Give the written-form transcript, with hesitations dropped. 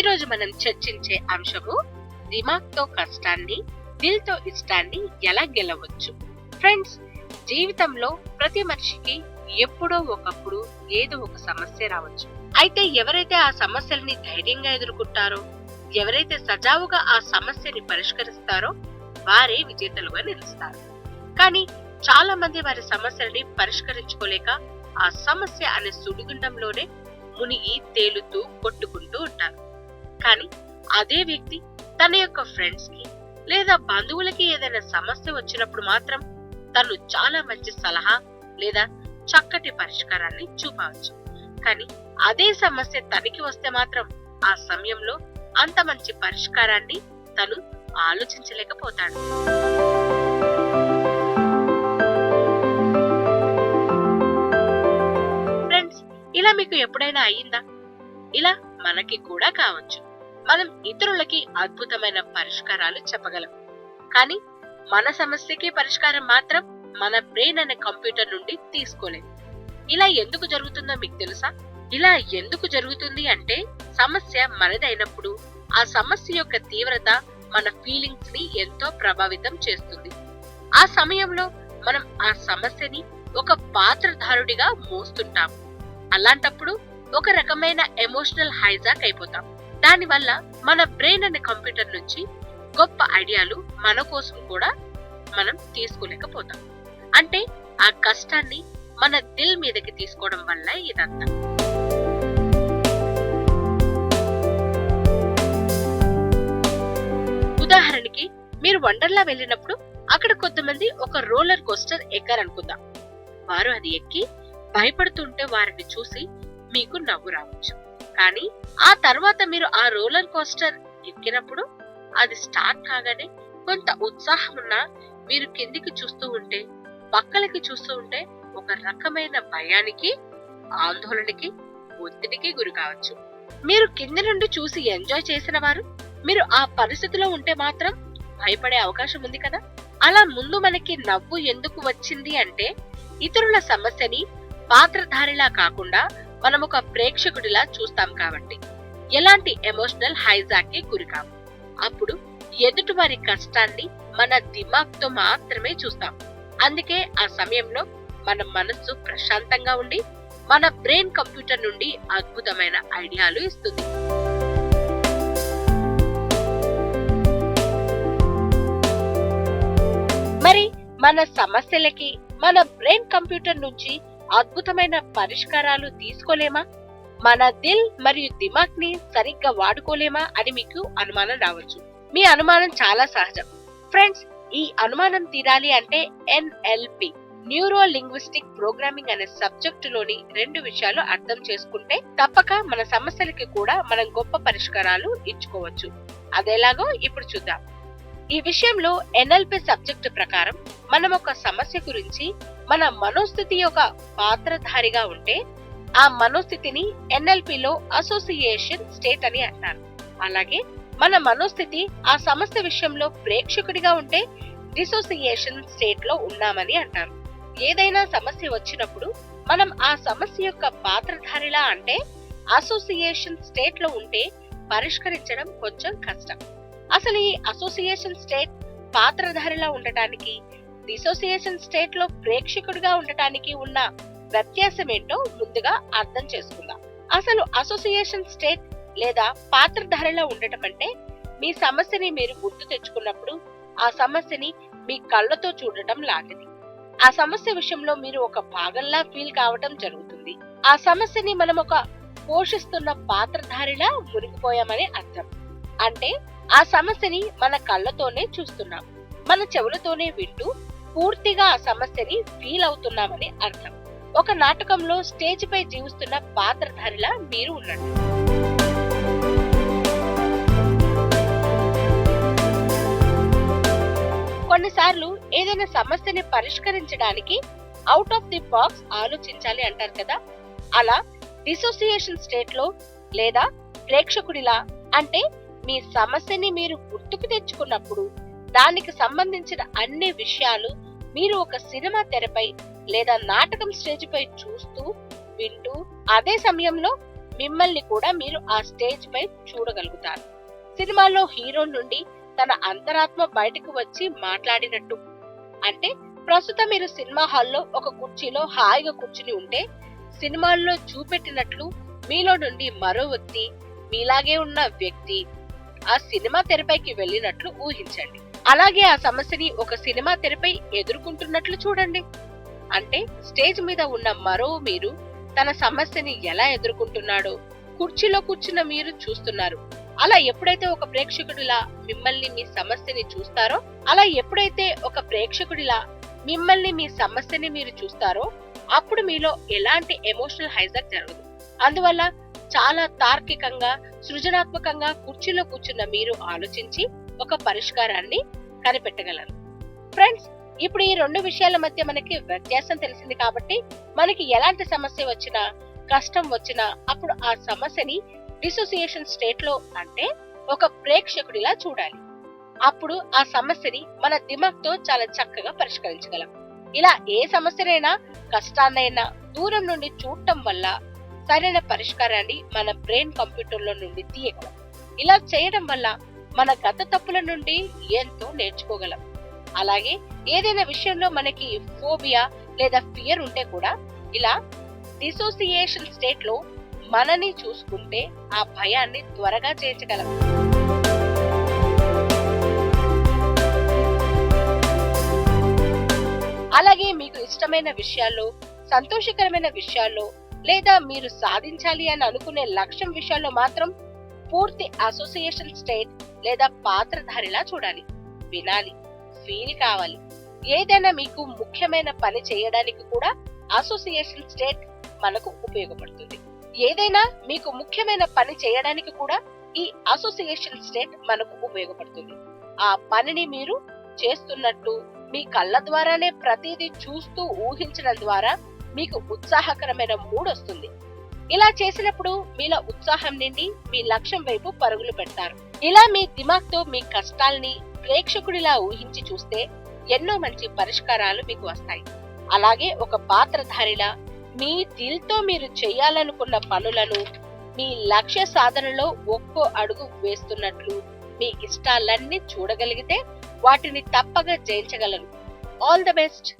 రోజు మనం చర్చించే అంశము దిమాగ్ తో కష్టాన్ని, దిల్ తో ఇష్టాన్ని ఎలా గెలవచ్చు. ఫ్రెండ్స్, జీవితంలో ప్రతి మనిషికి ఎప్పుడో ఒకప్పుడు ఏదో ఒక సమస్య రావచ్చు. అయితే ఎవరైతే ఆ సమస్యల్ని ధైర్యంగా ఎదుర్కొంటారో, ఎవరైతే సజావుగా ఆ సమస్యని పరిష్కరిస్తారో వారే విజేతలుగా నిలుస్తారు. కానీ చాలా మంది వారి సమస్యల్ని పరిష్కరించుకోలేక ఆ సమస్య అనే సుడిగుండంలోనే మునిగి తేలుతూ కొట్టుకుంటూ ఉంటారు. కానీ అదే వ్యక్తి తన యొక్క ఫ్రెండ్స్ కి లేదా బంధువులకి ఏదైనా సమస్య వచ్చినప్పుడు మాత్రం తను చాలా మంచి సలహా లేదా చక్కటి పరిష్కారాన్ని చూపవచ్చు. కానీ అదే సమస్య తనకి వస్తే మాత్రం ఆ సమయంలో అంత మంచి పరిష్కారాన్ని తను ఆలోచించలేకపోతాడు. ఫ్రెండ్స్, ఇలా మీకు ఎప్పుడైనా అయ్యిందా? ఇలా మనకి కూడా కావచ్చు. మనం ఇతరులకి అద్భుతమైన పరిష్కారాలు చెప్పగలం, కానీ మన సమస్యకి పరిష్కారం మాత్రం మన బ్రెయిన్ అనే కంప్యూటర్ నుండి తీసుకోలేదు. ఇలా ఎందుకు జరుగుతుందో మీకు తెలుసా? ఇలా ఎందుకు జరుగుతుంది అంటే, సమస్య మనదైనప్పుడు ఆ సమస్య యొక్క తీవ్రత మన ఫీలింగ్స్ ని ఎంతో ప్రభావితం చేస్తుంది. ఆ సమయంలో మనం ఆ సమస్యని ఒక పాత్రధారుడిగా మోస్తుంటాం. అలాంటప్పుడు ఒక రకమైన ఎమోషనల్ హైజాక్ అయిపోతాం. దానివల్ల మన బ్రెయిన్ అనే కంప్యూటర్ నుంచి గొప్ప ఐడియాలు మన కోసం కూడా మనం తీసుకోలేకపోతాం. అంటే ఆ కష్టాన్ని మన దిల్ మీదకి తీసుకోవడం వల్ల ఇదంతా. ఉదాహరణకి, మీరు వండర్లా వెళ్ళినప్పుడు అక్కడ కొంతమంది ఒక రోలర్ కోస్టర్ ఎక్కారనుకుందాం. వారు అది ఎక్కి భయపడుతుంటే వారిని చూసి మీకు నవ్వు రావచ్చు. కానీ ఆ తర్వాత మీరు ఆ రోలర్ కోస్టర్ ఎక్కినప్పుడు అది స్టార్ట్ కాగానే కొంత ఉత్సాహం ఉన్నా మీరు కిందికి చూస్తూ ఉంటే, పక్కలకి చూస్తూ ఉంటే ఒక రకమైన భయానికి, ఆందోళనకి, ఒత్తిడికి గురి కావచ్చు. మీరు కింది నుండి చూసి ఎంజాయ్ చేసిన వారు మీరు ఆ పరిస్థితిలో ఉంటే మాత్రం భయపడే అవకాశం ఉంది కదా. అలా ముందు మనకి నవ్వు ఎందుకు వచ్చింది అంటే, ఇతరుల సమస్యని పాత్రధారిలా కాకుండా మనం ఒక ప్రేక్షకుడిలా చూస్తాం కాబట్టి. ఎలాంటి ఎమోషనల్ హైజాక్ కి గురికాము. అప్పుడు ఎదుటి వారి కష్టాన్ని మన దిమాగ్ తో మాత్రమే చూస్తాం. అందుకే ఆ సమయంలో మన మనస్సు ప్రశాంతంగా ఉండి మన బ్రెయిన్ కంప్యూటర్ నుండి అద్భుతమైన ఐడియాలు ఇస్తుంది. మరి మన సమస్యలకి మన బ్రెయిన్ కంప్యూటర్ నుంచి అద్భుతమైన పరిష్కారాలు తీసుకోలేమా? మన దిల్ మరియు దిమాగ్ ని సరిగ్గా వాడుకోలేమా అని మీకు అనుమానం రావచ్చు. మీ అనుమానం చాలా సహజం. ఫ్రెండ్స్, ఈ అనుమానం తీరాలి అంటే NLP, న్యూరో లింగ్విస్టిక్ ప్రోగ్రామింగ్ అనే సబ్జెక్టు లోని 2 విషయాలు అర్థం చేసుకుంటే తప్పక మన సమస్యలకి కూడా మనం గొప్ప పరిష్కారాలు ఇచ్చుకోవచ్చు. అదేలాగో ఇప్పుడు చూద్దాం. ఈ విషయంలో NLP సబ్జెక్టు ప్రకారం మనం ఒక సమస్య గురించి మన మనోస్థితి యొక్క పాత్రధారిగా ఉంటే ఆ మనోస్థితిని NLPలో అసోసియేషన్ స్టేట్ అని అంటారు. అలాగే మన మనోస్థితి ఆ సమస్య విషయంలో ప్రేక్షకుడిగా ఉంటే డిసోసియేషన్ స్టేట్ లో ఉన్నామని అంటారు. ఏదైనా సమస్య వచ్చినప్పుడు మనం ఆ సమస్య యొక్క పాత్రధారిలా అంటే అసోసియేషన్ స్టేట్ లో ఉంటే పరిష్కరించడం కొంచెం కష్టం. అసలు ఈ అసోసియేషన్ స్టేట్ పాత్రధారిలా ఉండటానికి, డిసోసియేషన్ స్టేట్ లో ప్రేక్షకుడిగా ఉండటానికి ఉన్న వ్యత్యాసం ఏంటో ముందుగా అర్థం చేసుకుందాం. అసలు అసోసియేషన్ స్టేట్ లేదా పాత్రధారిలా ఉండటం అంటే, మీ సమస్యని మీరు గుర్తు తెచ్చుకున్నప్పుడు ఆ సమస్యని మీ కళ్ళతో చూడటం లాంటిది. ఆ సమస్య విషయంలో మీరు ఒక భాగంలా ఫీల్ కావటం జరుగుతుంది. ఆ సమస్యని మనం ఒక పోషిస్తున్న పాత్రధారిలా మునిగిపోయామని అర్థం. అంటే ఆ సమస్యని మన కళ్ళతోనే చూస్తున్నాం, మన చెవులతోనే వింటూ పూర్తిగా ఆ సమస్యని ఫీల్ అవుతున్నామని అర్థం. ఒక నాటకంలో స్టేజ్ పై జీవిస్తున్న పాత్రధారిలా మీరు ఉన్నట్టు. కొన్నిసార్లు ఏదైనా సమస్యని పరిష్కరించడానికి అవుట్ ఆఫ్ ది బాక్స్ ఆలోచించాలి అంటారు కదా. అలా డిసోసియేషన్ స్టేట్ లో లేదా ప్రేక్షకుడిలా అంటే మీ సమస్యని మీరు గుర్తుకు తెచ్చుకున్నప్పుడు దానికి సంబంధించిన అన్ని విషయాలు మీరు ఒక సినిమా తెరపై లేదా నాటకం స్టేజ్ పై చూస్తూ వింటూ, అదే సమయంలో మిమ్మల్ని కూడా మీరు ఆ స్టేజ్ పై చూడగలుగుతారు. సినిమాలో హీరో నుండి తన అంతరాత్మ బయటకు వచ్చి మాట్లాడినట్టు. అంటే ప్రస్తుతం మీరు సినిమా హాల్లో ఒక కుర్చీలో హాయిగా కూర్చుని ఉంటే సినిమాల్లో చూపెట్టినట్లు మీలో నుండి మరో వ్యక్తి, మీలాగే ఉన్న వ్యక్తి ఆ సినిమా తెరపైకి వెళ్ళినట్లు ఊహించండి. అలాగే ఆ సమస్యని ఒక సినిమా తెరపై ఎదుర్కొంటున్నట్లు చూడండి. అంటే స్టేజ్ మీద ఉన్న మరో మీరు తన సమస్యని ఎలా ఎదుర్కొంటున్నాడో కుర్చీలో కూర్చున్న మీరు చూస్తున్నారు. అలా ఎప్పుడైతే ఒక ప్రేక్షకుడిలా మిమ్మల్ని మీ సమస్యని చూస్తారో మీ సమస్యని మీరు చూస్తారో అప్పుడు మీలో ఎలాంటి ఎమోషనల్ హైజాక్ జరగదు. అందువల్ల చాలా తార్కికంగా, సృజనాత్మకంగా కుర్చీలో కూర్చున్న మీరు ఆలోచించి ఒక పరిష్కారాన్ని కనిపెట్టగలరు. ఫ్రెండ్స్, ఇప్పుడు ఈ రెండు విషయాల మధ్య మనకి వ్యత్యాసం తెలిసింది కాబట్టి మనకి ఎలాంటి సమస్య వచ్చినా, కష్టం వచ్చినా అప్పుడు ఆ సమస్యని డిసోసియేషన్ స్టేట్ లో, అంటే ఒక ప్రేక్షకుడిలా చూడాలి. అప్పుడు ఆ సమస్యని మన దిమాగ్తో చాలా చక్కగా పరిష్కరించగలం. ఇలా ఏ సమస్యనైనా, కష్టాన్నైనా దూరం నుండి చూడటం వల్ల సరైన పరిష్కారాన్ని మన బ్రెయిన్ కంప్యూటర్ లో నుండి తీయగలం. ఇలా చేయడం వల్ల మన గత తప్పుల నుండి ఎంతో నేర్చుకోగలం. అలాగే ఏదైనా విషయంలో మనకి ఫోబియా లేదా ఫియర్ ఉంటే కూడా ఇలా డిసోసియేషన్ స్టేట్ లో మనని చూసుకుంటే ఆ భయాన్ని త్వరగా జయించగలం. అలాగే మీకు ఇష్టమైన విషయాల్లో, సంతోషకరమైన విషయాల్లో లేదా మీరు సాధించాలి అని అనుకునే లక్ష్యం విషయాల్లో మాత్రం పూర్తి అసోసియేషన్ స్టేట్ లేదా పాత్రధారిలా చూడాలి, వినాలి, ఫీల్ కావాలి. ఏదైనా మీకు ముఖ్యమైన పని చేయడానికి కూడా అసోసియేషన్ స్టేట్ మనకు ఉపయోగపడుతుంది. ఈ అసోసియేషన్ స్టేట్ మనకు ఉపయోగపడుతుంది. ఆ పనిని మీరు చేస్తున్నట్టు మీ కళ్ళ ద్వారానే ప్రతిదీ చూస్తూ ఊహించడం ద్వారా మీకు ఉత్సాహకరమైన మూడ్ వస్తుంది. ఇలా చేసినప్పుడు మీలో ఉత్సాహం నిండి మీ లక్ష్యం వైపు పరుగులు పెడతారు. ఇలా మీ దిమాగ్తో మీ కష్టాల్ని ప్రేక్షకుడిలా ఊహించి చూస్తే ఎన్నో మంచి పరిష్కారాలు మీకు వస్తాయి. అలాగే ఒక పాత్రధారిలా మీ దిల్తో మీరు చేయాలనుకున్న పనులను, మీ లక్ష్య సాధనలో ఒక్కో అడుగు వేస్తున్నట్లు మీ ఇష్టాలన్నీ చూడగలిగితే వాటిని తప్పగా జయించగలరు. All the best.